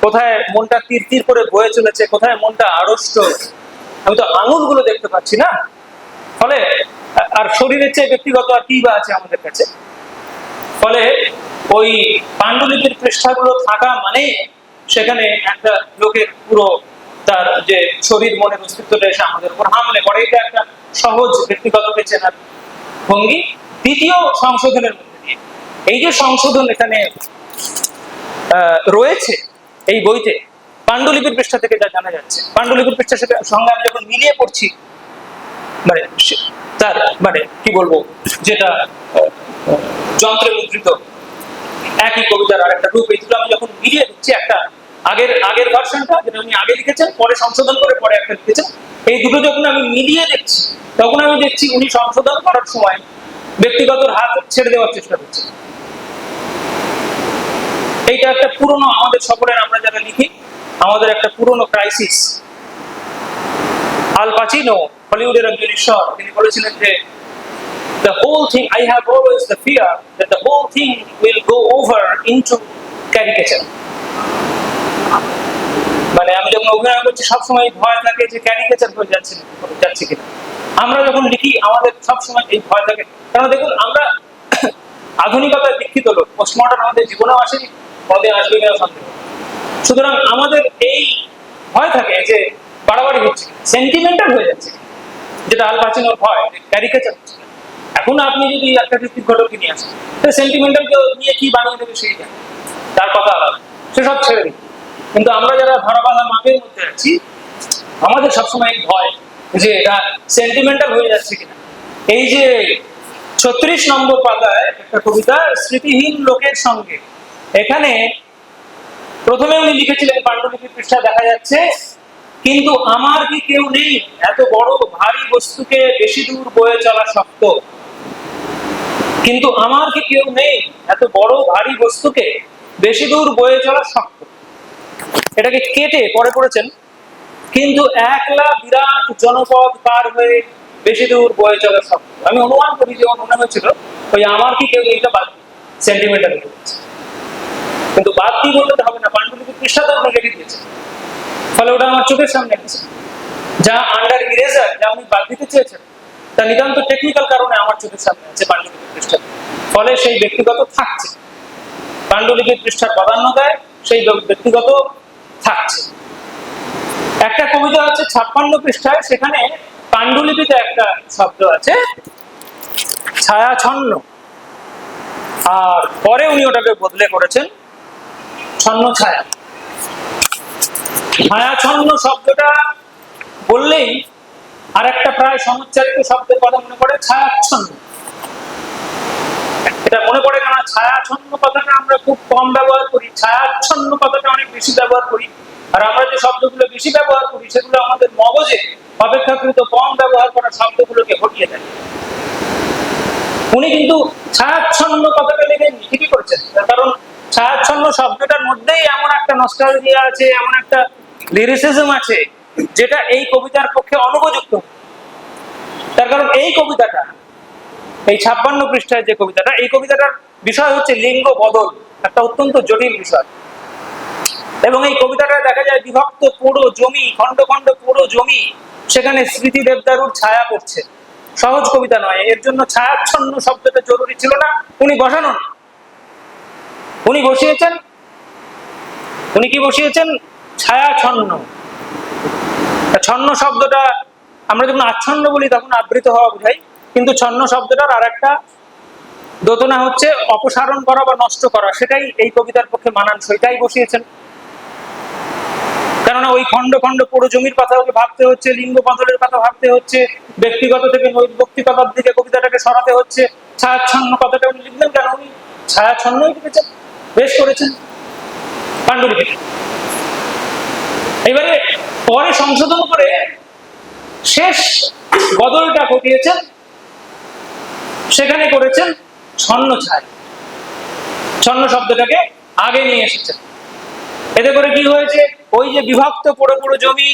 কোথায় মনটা তীর তীর করে বয়ে চলেছে, কোথায় মনটা আড়ষ্ট, আমি তো আঙুলগুলো দেখতে পাচ্ছি না। ফলে আর শরীরের চেয়ে ব্যক্তিগত আর কি বা আছে আমাদের কাছে? ফলে ওই পাণ্ডুলিপির পৃষ্ঠাগুলো থাকা মানে সেখানে একটা লোকের পুরো তার যে শরীর মনের অস্তিত্বটা এসে আমাদের উপর হামলে পড়ে, এটা একটা সহজ ব্যক্তিগতকে চেনার ভঙ্গি। দ্বিতীয় সংশোধনের মধ্যে দিয়ে এই যে সংশোধন এখানে রয়েছে এই বইতে, পাণ্ডুলিপির পৃষ্ঠা থেকে যা জানা যাচ্ছে, পাণ্ডুলিপির পৃষ্ঠার সাথে সঙ্গে আমি যখন মিলিয়ে পড়ছি, মানে তার মানে কি বলবো, যেটা যন্ত্রে মুদ্রিত একই কবিতার আর একটা রূপ, এই দুটো আমি যখন মিলিয়ে দিচ্ছি, একটা আগের ভার্সনটা যেটা উনি আগে লিখেছেন, পরে সংশোধন করে পরে একটা লিখেছেন, এই দুটো যখন আমি মিলিয়ে দেখছি, তখন আমি দেখছি উনি সংশোধন করার সময় ব্যক্তিগত হাত ছেড়ে দেওয়ার চেষ্টা করছেন। এইটা একটা পুরনো, আমাদের সকলের, আমরা যারা লিখি, আমাদের একটা পুরনো ক্রাইসিস। আল পাচিনো, হলিউডের একজন ঈশ্বর, তিনি বলেছিলেন যে the whole thing, I have always the fear that the whole thing will go over into caricature. মানে আমি যখন অভিনয় করছি সবসময় ভয় থাকে যে ক্যারিকেচার হয়ে যাচ্ছে কিনা। আমরা যখন লিখি আমাদের সবসময় এই ভয় থাকে, কারণ দেখুন আমরা আধুনিকতায় দীক্ষিত লোক, পোস্টমডার্ন আমাদের জীবনেও আসেনি, আমাদের আসবে কিনা সন্দেহ। সুতরাং আমাদের এই ভয় থাকে যে বাড়াবাড়ি হচ্ছে, সেন্টিমেন্টাল হয়ে যাচ্ছে, যেটা আল পাচিনোর ভয়, ক্যারিকেচার হচ্ছে। এখন আপনি যদি একটা ভিত্তিক ঘটক নিয়ে আসেন, সেন্টিমেন্টালকে নিয়ে কি বানিয়ে দেবে সেইটা তার কথা আলাদা, সেসব ছেড়ে দিই। কিন্তু আমরা যারা ধরাবাঁধা মাপের মধ্যে আছি, আমাদের সবসময় ভয় যে এটা সেন্টিমেন্টাল হয়ে যাচ্ছে কিনা। এই যে 36 নম্বর পাতায় একটা কবিতা, স্মৃতিহীন লোকের সঙ্গে, এখানে প্রথমে উনি লিখেছিলেন, পাণ্ডুলিপির পৃষ্ঠা দেখা যাচ্ছে, কিন্তু আমার কি কেউ নেই, এত বড় ভারী বস্তুকে বেশি দূর বয়ে চলা শক্ত। কিন্তু আমার কি কেউ নেই, এত বড় ভারী বস্তুকে বেশি দূর বয়ে চলা শক্ত। এটাকে কেটে পরে পড়েছেন, কিন্তু একলা বিরাট জনপদ পার হয়ে বেশি দূর বয়ে চলা শক্ত। আমি অনুমান করি যে মনে হয়েছিল ওই আমার কি কেউ এইটা বাদ সেন্টিমেন্টাল হয়ে যাচ্ছে, কিন্তু বাদ দিয়ে বলতে হবে না, পাণ্ডুলিপির পৃষ্ঠাতে আপনি রেখে দিয়েছেন। ফলে ওটা আমার চোখের সামনে আছে, যা আন্ডার ইরেজার, যা উনি বাদ দিতে চেয়েছেন, তা নিতান্ত টেকনিক্যাল কারণে আমার চোখের সামনে আছে পাণ্ডুলিপির পৃষ্ঠা। ফলে সেই ব্যক্তিগত থাকছে, পাণ্ডুলিপির পৃষ্ঠা প্রাধান্য দেয়, সেই ব্যক্তিগত থাকছে। একটা কবিতা আছে 56 পৃষ্ঠায়, সেখানে পাণ্ডুলিপিতে একটা শব্দ আছে ছায়াছন্ন, আর পরে উনি ওটাকে বদলে করেছেন ছন্ন ছায়া। ছায়াছন্ন শব্দটা বললেই আর একটা প্রায় সমুচ্চারিত শব্দের কথা মনে পড়ে, ছায়াচ্ছন্ন। এটা মনে পড়ে কেন? ছায়াছন্ন কথাটা আমরা খুব কম ব্যবহার করি, ছায়াচ্ছন্ন কথাটা অনেক বেশি ব্যবহার করি। আর আমরা যে শব্দগুলো বেশি ব্যবহার করি, সেগুলো আমাদের মগজে অপেক্ষাকৃত কম ব্যবহার করা শব্দগুলোকে হটিয়ে দেয়। উনি কিন্তু ছায়াচ্ছন্ন কথাটা লিখে ঠিকই করেছেন, কারণ ছায়াচ্ছন্ন শব্দটার মধ্যেই এমন একটা নস্টালজিয়া আছে, এমন একটা লিরিসিজম আছে, যেটা এই কবিতার পক্ষে অনুপযুক্ত। তার কারণ এই কবিতাটা, এই 56 পৃষ্ঠায় যে কবিতাটা, এই কবিতাটার বিষয় হচ্ছে লিঙ্গ বদল, একটা অত্যন্ত জটিল বিষয়। এবং এই কবিতাটা দেখা যায় বিভক্ত পোড়ো জমি, খন্ড খন্ড পোড়ো জমি, সেখানে স্মৃতি দেবদারুর ছায়া পড়ছে। সহজ কবিতা নয়, এর জন্য ছায়াচ্ছন্ন শব্দটা জরুরি ছিল না, উনি বসানো, উনি বসিয়েছেন, উনি কি বসিয়েছেন? ছায়াচ্ছন্ন। ছন্ন শব্দটা আমরা যখন আচ্ছন্ন বলি তখন আবৃত হওয়া বোঝাই, কিন্তু ছন্ন শব্দটার আর একটা দোতনা হচ্ছে অপসারণ করা বা নষ্ট করা, সেটাই এই কবিতার পক্ষে মানানসই, তাই বসিয়েছেন। কেননা ওই খন্ড খন্ড পুরো জমির কথা ওকে ভাবতে হচ্ছে, লিঙ্গ বদলের কথা ভাবতে হচ্ছে, ব্যক্তিগত থেকে নৈতিকতার দিকে কবিতাটাকে সরাতে হচ্ছে। ছায়াচ্ছন্ন কথাটা উনি লিখবেন কেন? উনি ছায়াচ্ছন্নই লিখেছেন, বেশ করেছেন পাণ্ডুলিপি। এবারে পরে সংশোধন করে শেষ বদলটা ঘটিয়েছেন, সেখানে করেছেন ছন্ন ছায়া, ছন্ন শব্দটাকে আগে নিয়ে এসেছেন। এতে করে কি হয়েছে? ওই যে বিভক্ত পুরো পুরো জমি,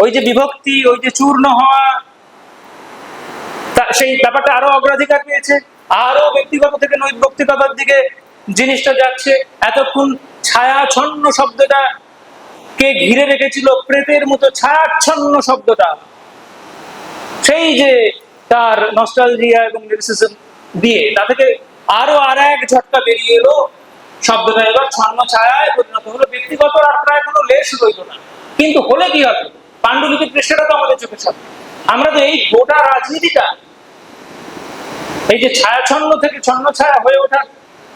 ওই যে বিভক্তি, ওই যে চূর্ণ হওয়া, সেই ব্যাপারটা আরো অগ্রাধিকার পেয়েছে, আরো ব্যক্তিগত থেকে নৈতিকতার দিকে জিনিসটা যাচ্ছে। এতক্ষণ ছায়াচ্ছন্ন শব্দটা কে ঘিরে রেখেছিল প্রেতের মতো ছায়াচ্ছন্ন শব্দটা, সেই যে তার নস্টালজিয়া এবং লিরিসিজম দিয়ে তা থেকে আরো আর এক ঝটকা বেরিয়ে এলো, শব্দটা এবার ছন্ন ছায়ায় পরিণত হলো, ব্যক্তিগত আর প্রায় কোনো লেশ রইল না। কিন্তু হলে কি হবে? পাণ্ডুলিপির পৃষ্ঠাটা তো আমাদের চোখের সামনে, আমরা তো এই গোটা রাজনীতিটা, এই যে ছায়াচ্ছন্ন থেকে ছন্ন ছায়া হয়ে ওঠার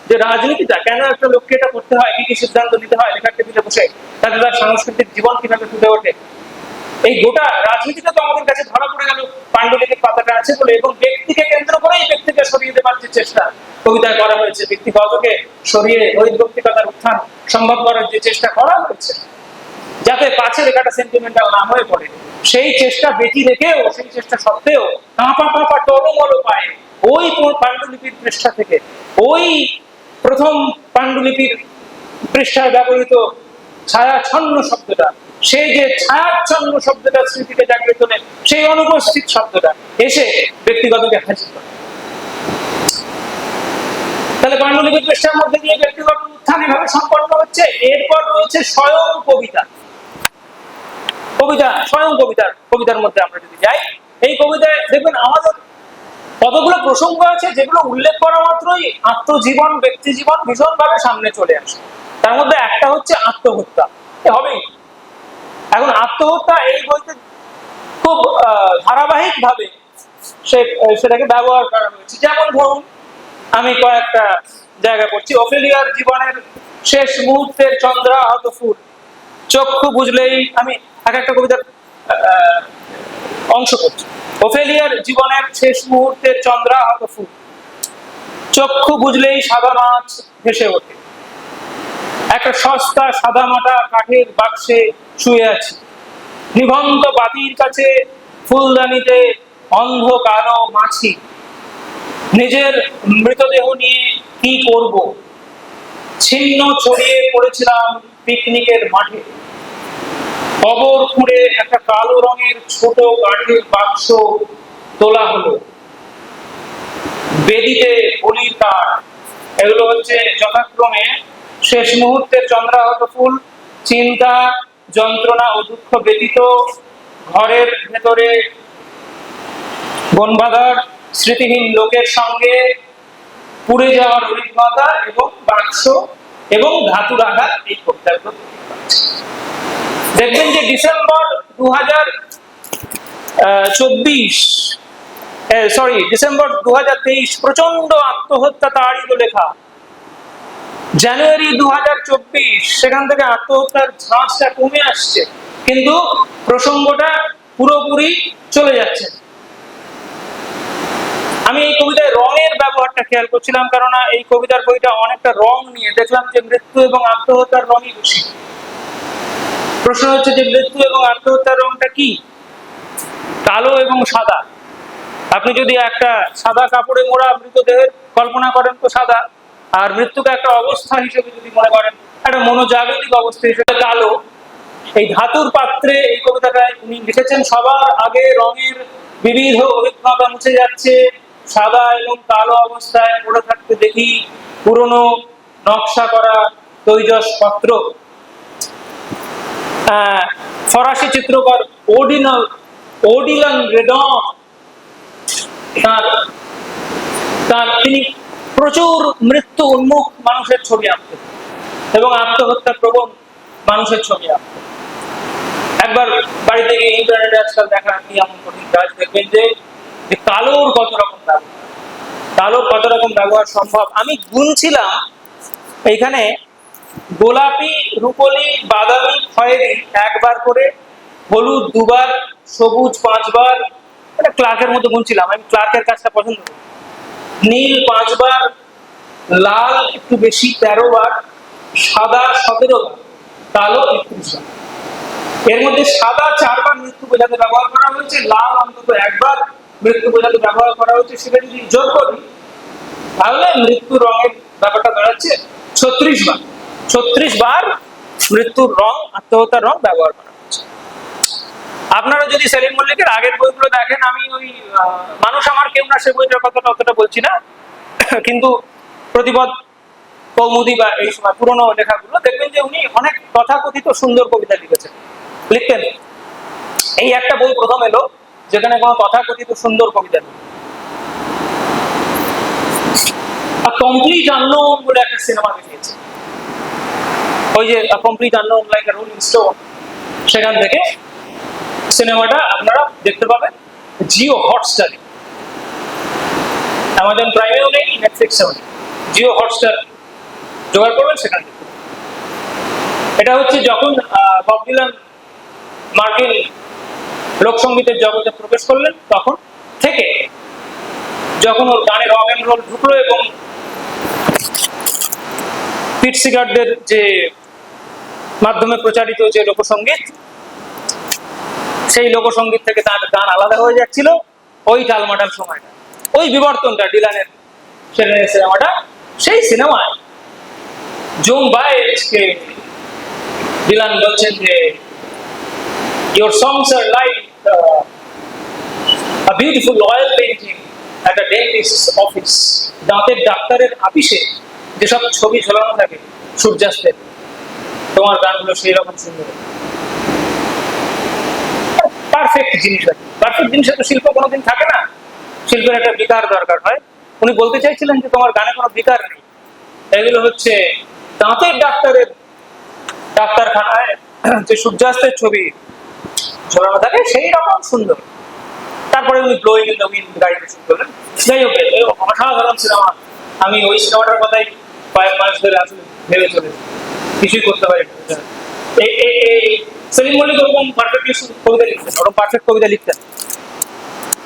যে রাজনীতিটা, কেন একটা লোককে এটা করতে হয়, কি কি সিদ্ধান্ত নিতে হয় লেখার টেবিলে বসে, তাতে তার সাংস্কৃতিক জীবন কিভাবে ফুটে ওঠে, এই গোটা রাজনীতিটা তো আমাদের কাছে ধরা পড়ে গেল পাণ্ডুলিপির পাতাটা আছে বলে। এবং ব্যক্তিকে কেন্দ্র করেই ব্যক্তিকে সরিয়ে দেবার যে চেষ্টা কবিতায় করা হয়েছে, ব্যক্তিগতকে সরিয়ে নৈতিকতার উত্থান সম্ভব করার যে চেষ্টা করা হয়েছে, যাতে পাছে লেখাটা সেন্টিমেন্টাল না হয়ে পড়ে, সেই চেষ্টা বেঁচে রেখেও, সেই চেষ্টা সত্ত্বেও কাঁপা কাঁপা টলমল পায়ে ওই পাণ্ডুলিপির পৃষ্ঠা থেকে, ওই প্রথম পাণ্ডুলিপির পৃষ্ঠায় ব্যবহৃত ছায়াচ্ছন্ন শব্দটা, সেই যে ছায়াচ্ছন্ন শব্দটা স্মৃতিকে জাগিয়ে তোলে, সেই অনুপস্থিত শব্দটা এসে ব্যক্তিগতকে হাজির করে। তাহলে পাণ্ডুলিপির পৃষ্ঠার মধ্যে দিয়ে ব্যক্তিগত উত্থান এভাবে সম্পন্ন হচ্ছে। এরপর রয়েছে স্বয়ং কবিতা। কবিতা, স্বয়ং কবিতার মধ্যে আমরা যদি যাই, এই কবিতায় দেখবেন আমাদের কতগুলো প্রসঙ্গ আছে যেগুলো উল্লেখ করা মাত্রই আত্মজীবন, ব্যক্তি জীবন ভীষণভাবে সামনে চলে আসে। তার মধ্যে একটা হচ্ছে আত্মহত্যা, হবেই। এখন আত্মহত্যা এই বইতে খুব ধারাবাহিক ভাবে সেটাকে ব্যবহার করা হয়েছে। যেমন ধরুন, আমি কয়েকটা জায়গা পড়ছি। ওফেলিয়ার জীবনের শেষ মুহূর্তের চন্দ্রাহত ফুল, চক্ষু বুঝলেই, আমি এক একটা কবিতার অংশ করছি। ওফেলিয়ার জীবনের শেষ মুহূর্তের চন্দ্রাহত ফুল, চক্ষু বুঝলেই সাদা মাছ ভেসে ওঠে, একটা সস্তা সাদা মাটা কাঠের বাক্সে শুয়ে আছে, নিভন্ত বাতির কাছে ফুলদানিতে অন্ধ কালো মাছি, নিজের মৃতদেহ নিয়ে কি করব, ছিন্ন ছড়িয়ে পড়েছিলাম পিকনিকের মাঠে, কবর খুঁড়ে একটা কালো রঙের ছোট কাঠের বাক্স তোলা হলো, বেদিতে বলির কাঠ। এগুলো হচ্ছে যথাক্রমে শেষ মুহূর্তের চন্দ্রাহত ফুল, চিন্তা, যন্ত্রণা ও দুঃখ ব্যতীত ঘরের ভেতরে বনবাঁধার স্মৃতিহীন লোকের সঙ্গে পুড়ে যাওয়ার অভিজ্ঞতা এবং বাক্স এবং ধাতুর আঘাত, এই কবিতাগুলো দেখবেন যে ডিসেম্বর 2023 প্রচন্ড আত্মহত্যা তাড়িত লেখা। জানুয়ারি 2024 সেখান থেকে আত্মহত্যার ঝাঁজটা কমে আসছে, কিন্তু প্রসঙ্গটা পুরোপুরি চলে যাচ্ছে। আমি এই কবিতায় রঙের ব্যবহারটা খেয়াল করছিলাম, কেননা এই কবিতার বইটা অনেকটা রং নিয়ে, দেখলাম যে মৃত্যু এবং আত্মহত্যার রঙই বেশি। প্রশ্ন হচ্ছে যে মৃত্যু এবং আত্মহত্যার রংটা কি? কালো এবং সাদা। আপনি যদি একটা সাদা কাপড়ে মোড়া মৃতদেহের কল্পনা করেন তো সাদা, আর মৃত্যুকে একটা অবস্থা হিসেবে যদি মনে করেন, একটা মনোজাগতিক অবস্থা হিসেবে কালো। এই ধাতুর পাত্রে এই কবিতাটায় উনি লিখেছেন, সবার আগে রঙের বিবিধ অভিজ্ঞতা মুছে যাচ্ছে, সাদা এবং কালো অবস্থায় পড়ে থাকতে দেখি পুরনো নকশা করা তৈজস পত্র। ফরাসি চিত্রকর ওডিলান রেডন, তার তিনি প্রচুর মৃত্যু উন্মুখ মানুষের ছবি আঁকতেন এবং আত্মহত্যা প্রবণ মানুষের ছবি আঁকতেন। একবার বাড়িতে গিয়ে ইন্টারনেটে আজকাল দেখা কি এমন কঠিন কাজ, দেখবেন যে কালোর কত রকম ব্যবহার, কালোর কত রকম ব্যবহার সম্ভব। আমি গুনছিলাম এইখানে গোলাপি, রূপলি, বাদামি, খয়েরি একবার করে, হলুদ দুবার, সবুজ 5 বার, এটা ক্লার্কের মতো গুনছিলাম, আমি ক্লার্কের কাজটা পছন্দ করি। নীল 5 বার, লাল একটু বেশি 13 বার, সাদা 17 বার, কালো 31 বার। এর মধ্যে সাদা 4 বার মৃত্যু বোঝাতে ব্যবহার করা হয়েছে, লাল অন্তত 1 বার মৃত্যু বোঝাতে ব্যবহার করা হয়েছে। সেটা যদি যোগ করি তাহলে মৃত্যু রঙের ব্যাপারটা দাঁড়াচ্ছে 36 বার। 36 বার মৃত্যুর রং, আত্মহত্যার রং ব্যবহার করা হচ্ছে। আপনারা যদি সেলিম মল্লিকের আগের বইগুলো দেখেন, আমি ওই মানুষ আমার কেউ না সে বইটার কথাটা অতটা বলছি না, কিন্তু প্রতিপদ, কৌমুদি বা এই সময় পুরনো লেখাগুলো দেখবেন যে উনি অনেক তথাকথিত সুন্দর কবিতা লিখতেন। এই একটা বই প্রথম এলো যেখানে কোনো তথাকথিত সুন্দর কবিতা নেই। কমপ্লিট আননোন বলে একটা সিনেমা বেরিয়েছে, ওই যে কমপ্লিট আননোন লাইক আ রোলিং স্টোন, সেখান থেকে সিনেমাটা আপনারা দেখতে পাবেন জিও হটস্টারে। অ্যামাজন প্রাইমেও নেই, নেটফ্লিক্সেও নেই, জিও হটস্টার জোগাড় করবেন, সেখান থেকে। এটা হচ্ছে যখন বব ডিলান মার্কিন লোকসঙ্গীতের জগতে প্রবেশ করলেন, তখন থেকে যখন ওর গানে রক অ্যান্ড রোল ঢুকলো এবং পিট সিগারদের যে মাধ্যমে প্রচারিত যে লোকসঙ্গীত, সেই লোকসঙ্গীত থেকে তার গান আলাদা হয়ে যাচ্ছিল, ওই টালমাটাল সময়টা, ওই বিবর্তনটা ডিলানের সিনেমাটা, সেই সিনেমায় জোন বাইজকে ডিলান বলছেন যে your songs are like a beautiful oil painting at a dentist's office, দাঁতের ডাক্তারের অফিসে যেসব ছবি ঝোলানো থাকে সূর্যাস্তের, তোমার গানগুলো সেই রকম সুন্দর। পারফেক্ট জিনিস আছে, পারফেক্ট জিনিসে তো শিল্প কোনোদিন থাকে না, শিল্পের একটা বিকার দরকার হয়। উনি বলতে চাইছিলেন যে তোমার গানে কোনো বিকার নেই, এগুলো হচ্ছে দাঁতের ডাক্তারখানায় যে সূর্যাস্তের ছবি ঝোলানো থাকে সেই রকম সুন্দর। তারপরে উনি ব্লোয়িং ইন দ্য উইন্ড গাইতে শুরু করলেন। যাই হোক, অসাধারণ সিনেমা। আমি ওই সিনেমাটার কথাই কয়েক মাস ধরে আসলে ভেবে চলেছি, কিছুই করতে পারি। সেলিম মল্লিক ওরকম পারফেক্ট কবিতা লিখতেন, ওরকম পারফেক্ট কবিতা লিখতেন,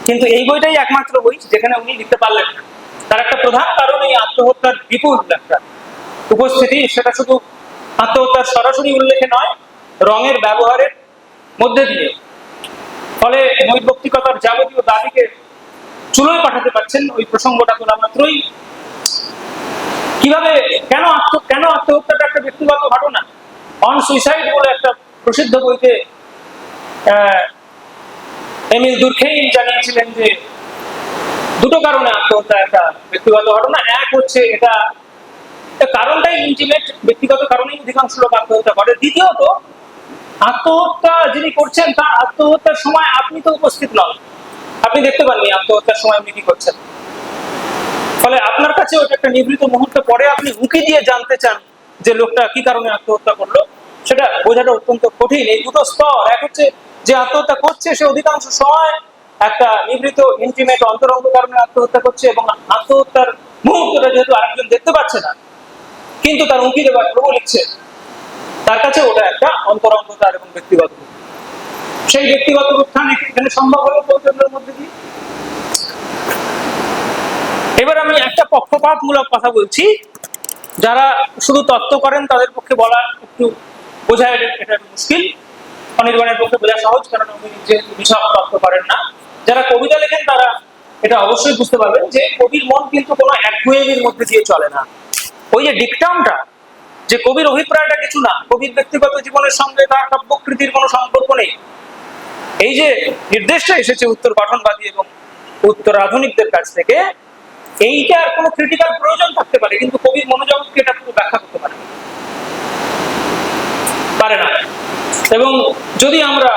কিন্তু এই বইটাই একমাত্র বই যেখানে উনি লিখতে পারলেন না। তার একটা প্রধান কারণ এই আত্মহত্যার বিপুল একটা উপস্থিতি। সেটা শুধু আত্মহত্যার সরাসরি উল্লেখে নয়, রঙের ব্যবহারের মধ্যে দিয়ে। ফলে নৈর্ব্যক্তিকতার যাবতীয় দাবিকে চুলোয় পাঠাতে পারছেন ওই প্রসঙ্গটা তোলা মাত্রই। কিভাবে, কেন আত্মহত্যাটা একটা ব্যক্তিগত ঘটনা। অন সুইসাইড বলে একটা প্রসিদ্ধ বইতে এমিল দুর্খেইম জানিয়েছিলেন যে দুটো কারণে আত্মহত্যা একটা ব্যক্তিগত ঘটনা। এক হচ্ছে এটা কারণটাই ইন্টিমেট, ব্যক্তিগত কারণেই অধিকাংশ লোক আত্মহত্যা করে। দ্বিতীয়ত, আত্মহত্যা যিনি করছেন তার আত্মহত্যার সময় আপনি তো উপস্থিত নন, আপনি দেখতে পাননি আত্মহত্যার সময় আপনি কি করছেন। ফলে আপনার কাছে ওটা একটা নিভৃত মুহূর্ত, পরে আপনি উঁকি দিয়ে জানতে চান যে লোকটা কি কারণে আত্মহত্যা করলো, সেটা বোঝাটা অত্যন্ত কঠিন। এই দুটো স্তর, এক হচ্ছে যে আত্মহত্যা করছে সে অধিকাংশ সময় একটা নিভৃত ইন্টিমেট অন্তরঙ্গ কারণে আত্মহত্যা করছে, এবং আত্মহত্যার মুহূর্তটা যেহেতু আরেকজন দেখতে পাচ্ছে না কিন্তু তার উঁকি দেবার প্রবল ইচ্ছে, তার কাছে ওটা একটা অন্তরঙ্গতার এবং ব্যক্তিগত, সেই ব্যক্তিগত উত্থান এখানে সম্ভব হলো প্রয়োজনের মধ্যে দিয়ে। এবার আমি একটা পক্ষপাতমূলক কথা বলছি, যারা শুধু তত্ত্ব করেন তাদের পক্ষে বলা একটু বোঝা এটা মুশকিল, অনির্বাণের পক্ষে বোঝা সহজ, কারণ উনি যেহেতু বিশাল তত্ত্ব করেন না। যারা কবিতা লেখেন তারা এটা অবশ্যই বুঝতে পারবেন যে কবির মন কিন্তু কোনো একগুঁয়েমির মধ্যে দিয়ে চলে না। ওই যে ডিকটামটা, যে কবির অভিপ্রায়টা কিছু না, কবির ব্যক্তিগত জীবনের সঙ্গে তার কাব্যকৃতির কোনো সম্পর্ক নেই, এই যে নির্দেশটা এসেছে উত্তর গঠনবাদী এবং উত্তর আধুনিকদের কাছ থেকে, এইটার কোনো ক্রিটিক্যাল প্রয়োজন থাকতে পারে, কিন্তু কবির মনোজগৎকে এটা পুরো ব্যাখ্যা করতে পারে না। এবং যদি আমরা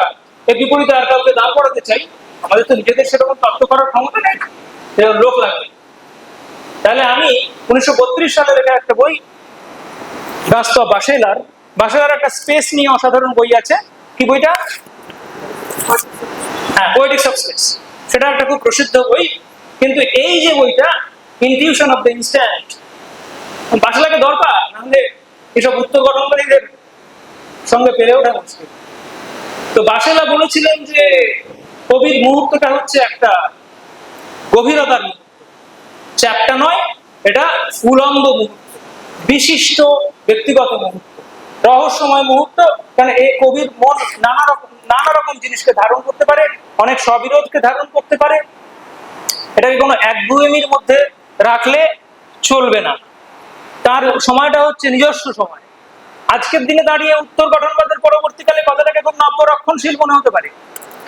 এর বিপরীতে আর কাউকে দাঁড় করাতে চাই, আমাদের তো নিজেদের সেরকম তত্ত্ব করার ক্ষমতা নেই, লোক লাগবে। তাহলে আমি 1932 সালে লেখা একটা বই, গাস্তভ বাশেলার একটা স্পেস নিয়ে অসাধারণ বই আছে। কি বইটা? হ্যাঁ, পোয়েটিক্স অফ স্পেস। সেটা একটা খুব প্রসিদ্ধ বই। কিন্তু এই যে বইটা, ইনটিউশন অফ দ্য ইনস্ট্যান্ট, বাশেলারকে দরকার, নাহলে এসব উত্তর গঠনকারীদের সঙ্গে পেরে ওঠা মুশকিল। তো বাশেলা বলেছিলেন যে কবির মুহূর্তটা হচ্ছে একটা গভীরতার মুহূর্ত, চ্যাপ্টা নয়, এটা উলম্ব মুহূর্ত, বিশিষ্ট ব্যক্তিগত মুহূর্ত, রহস্যময় মুহূর্ত। কারণ এই কবির মন নানা রকম জিনিসকে ধারণ করতে পারে, অনেক স্ববিরোধকে ধারণ করতে পারে। এটাকে কোনো একগুঁয়েমির মধ্যে রাখলে চলবে না। তার সময়টা হচ্ছে নিজস্ব সময়। আজকের দিনে দাঁড়িয়ে উত্তর গঠনবাদের পরবর্তীকালে কথাটাকে খুব নব্য রক্ষণশীল মনে হতে পারে,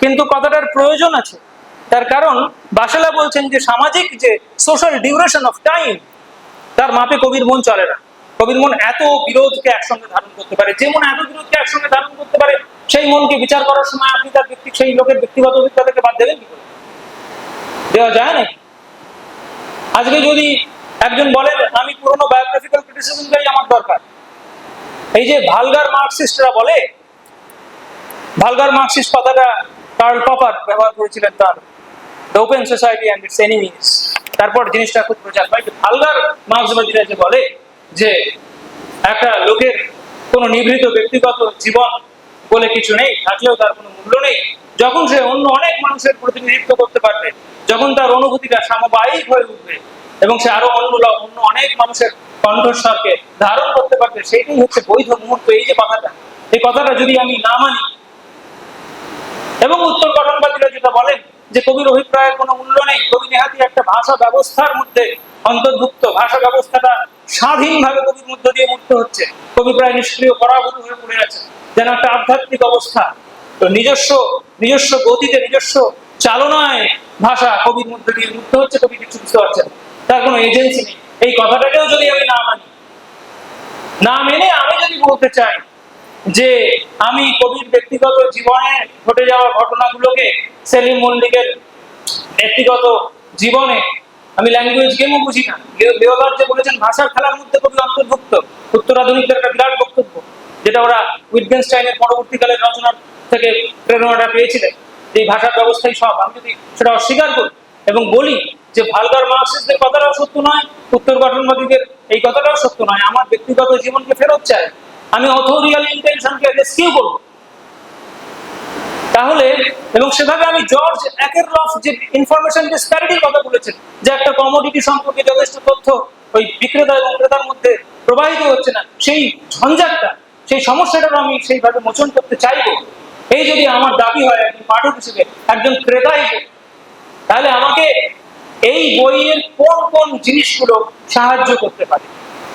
কিন্তু কথাটার প্রয়োজন আছে। তার কারণ বাশেলা বলছেন যে সামাজিক যে সোশ্যাল ডিউরেশন অফ টাইম, তার মাপে কবির মন চলে না। কবির মন এত বিরোধকে একসঙ্গে ধারণ করতে পারে, যে মন এত বিরোধকে একসঙ্গে ধারণ করতে পারে, সেই মনকে বিচার করার সময় আপনি তার সেই লোকের ব্যক্তিগত অভিজ্ঞতাকে বাদ দেবেন কি করে? দেওয়া যায় না। আজকে যদি একজন বলেন আমি পুরোনো বায়োগ্রাফিক্যাল ক্রিটিসিজমটাই আমার দরকার, এই যে ভালগার মার্কসিস্টরা বলে, ভালগার মার্কসিস্ট কথাটা কার্ল পপার ব্যবহার করেছিলেন তার the open society and it's enemies. তারপর জিনিসটা খুব প্রচার পায়। ভালগার মার্কসবাদীরা যে বলে যে একটা লোকের কোনো নিভৃত ব্যক্তিগত জীবন বলে কিছু নেই, থাকলেও তার কোনো মূল্য নেই। যখন সে অন্য অনেক মানুষের প্রতিনিধিত্ব করতে পারবে, যখন তার অনুভূতিটা সামবায়িক হয়ে উঠবে এবং সে আরো অন্য অনেক মানুষের কণ্ঠস্বরকে ধারণ করতে পারবে, সেইটাই হচ্ছে বৈধ মুহূর্ত। এই যে কথাটা, এই কথাটা যদি আমি না মানি, এবং উত্তর গঠনবাদীরা যেটা বলেন যে কবির অভিপ্রায়ের কোনো মূল্য নেই, কবি নেহাতি একটা ভাষা ব্যবস্থার মধ্যে অন্তর্ভুক্ত, ভাষা ব্যবস্থাটা স্বাধীনভাবে কবির মধ্য দিয়ে মুক্ত হচ্ছে, কবি প্রায় নিষ্ক্রিয় পরাভূত হয়ে পড়ে আছে, যেন একটা আধ্যাত্মিক অবস্থা। তো নিজস্ব গতিতে, নিজস্ব চালনায় ভাষা কবির মধ্য দিয়ে মুক্ত হচ্ছে, কবি কিছু বুঝতে পারছেন, তার কোনো এজেন্সি নেই। এই কথাটাকেও যদি আমি না মানি, না মেনে আমি যদি বলতে চাই যে আমি কবির ব্যক্তিগত জীবনে ঘটে যাওয়া ঘটনাগুলোকে, সেলিম মল্লিকের ব্যক্তিগত জীবনে, আমি ল্যাঙ্গুয়েজ গেমও বুঝি না, লিওলার্ড যে বলেছেন ভাষার খেলার মধ্যে কবি অন্তর্ভুক্ত, উত্তরাধুনিকদের একটা বিরাট বক্তব্য, যেটা ওরা উইটগেনস্টাইনের পরবর্তীকালে রচনার থেকে প্রেরণাটা পেয়েছিলেন, এই ভাষার ব্যবস্থাই সব। আমি যদি সেটা অস্বীকার করি এবং বলি যে ভালগার মার্কসিস্টদের কথাটাও সত্য নয়, উত্তর গঠনবাদীদের এই কথাটাও সত্য নয়, আমার ব্যক্তিগত জীবনকে ফেরত চাই, আমি অথরিয়াল ইন্টেনশনকে রেস্কিউ করব, তাহলে, এবং সেভাবে আমি জর্জ একেরলফ যে ইনফরমেশন ডিসপ্যারিটির কথা বলেছেন, যে একটা কমোডিটি সম্পর্কে যথেষ্ট তথ্য ওই বিক্রেতা এবং ক্রেতার মধ্যে প্রবাহিত হচ্ছে না, সেই ঝঞ্ঝাটটা, সেই সমস্যাটা আমি সেইভাবে মোচন করতে চাইবো। এই যদি আমার দাবি হয় একজন পাঠক হিসেবে, একজন ক্রেতা হিসেবে, তাহলে আমাকে এই বইয়ের কোন কোন জিনিসগুলো সাহায্য করতে পারে,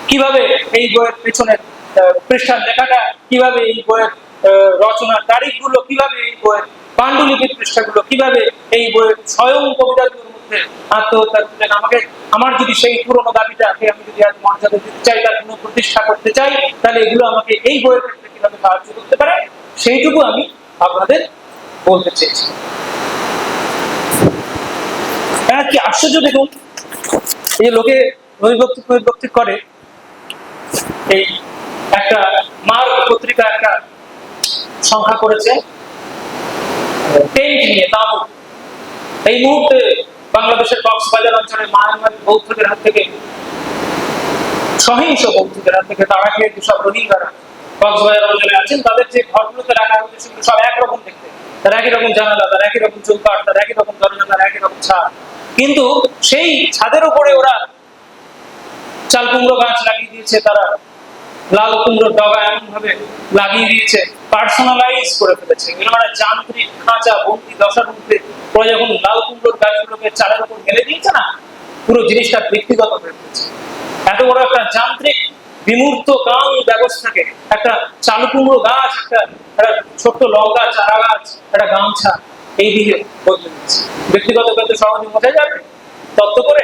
কিভাবে এই বইয়ের পেছনের পৃষ্ঠার লেখাটা, কিভাবে এই বইয়ের রচনার তারিখগুলো, কিভাবে এই বইয়ের পাণ্ডুলিপির পৃষ্ঠাগুলো, কিভাবে এই বইয়ের স্বয়ং কবিতাগুলোর মধ্যে আত্মহত্যা, আমাকে আমার যদি সেই পুরোনো দাবিটাকে আমি যদি আজ মর্যাদা দিতে চাই, তার পুনঃ প্রতিষ্ঠা করতে চাই, তাহলে এগুলো আমাকে এই বইয়ের ক্ষেত্রে কিভাবে সাহায্য করতে পারে, সেইটুকু আমি আপনাদের বলতে চেয়েছি। কি আশ্চর্য দেখুন, এই লোকে নৈর্ভক্তি করে। এই একটা মার পত্রিকা একটা সংখ্যা করেছে টেন্ট নিয়ে, তাঁবু। এই মুহূর্তে বাংলাদেশের কক্সবাজার অঞ্চলে মায়ানমার বৌদ্ধদের হাত থেকে, সহিংস বৌদ্ধদের হাত থেকে তারা খেয়ে যেসব রোহিঙ্গারা কক্সবাজার অঞ্চলে আছেন, তাদের যে ঘরগুলোতে রাখা হচ্ছে সেগুলো সব একরকম দেখতে, তার একই রকম জানালা, তার একই রকম চৌকাঠ, তার একই রকম দরজা, তার একই রকম ছাদ, কিন্তু সেই ছাদের উপরে ওরা চাল কুমড়ো গাছ লাগিয়ে দিয়েছে, তারা লাল কুমড়োর ডগা এমন ভাবে লাগিয়ে দিয়েছে, পার্সোনালাইজ করে ফেলেছে। মানে যান্ত্রিক খাঁচা বন্দি দশার মধ্যে ওরা যখন লাল কুমড়োর গাছগুলোকে চালের উপর মেলে দিয়েছে না, পুরো জিনিসটা ব্যক্তিগত হয়ে ফেলেছে। এত বড় একটা যান্ত্রিক বিমূর্ত কাম ব্যবস্থাকে একটা চালু কুমড়ো গাছ, একটা ছোট্ট লঙ্কা চারা গাছ, একটা গামছা, এই দিকে বদলে দিচ্ছে। ব্যক্তিগত কিন্তু সহজে বোঝা যাবে তত্ত্ব করে।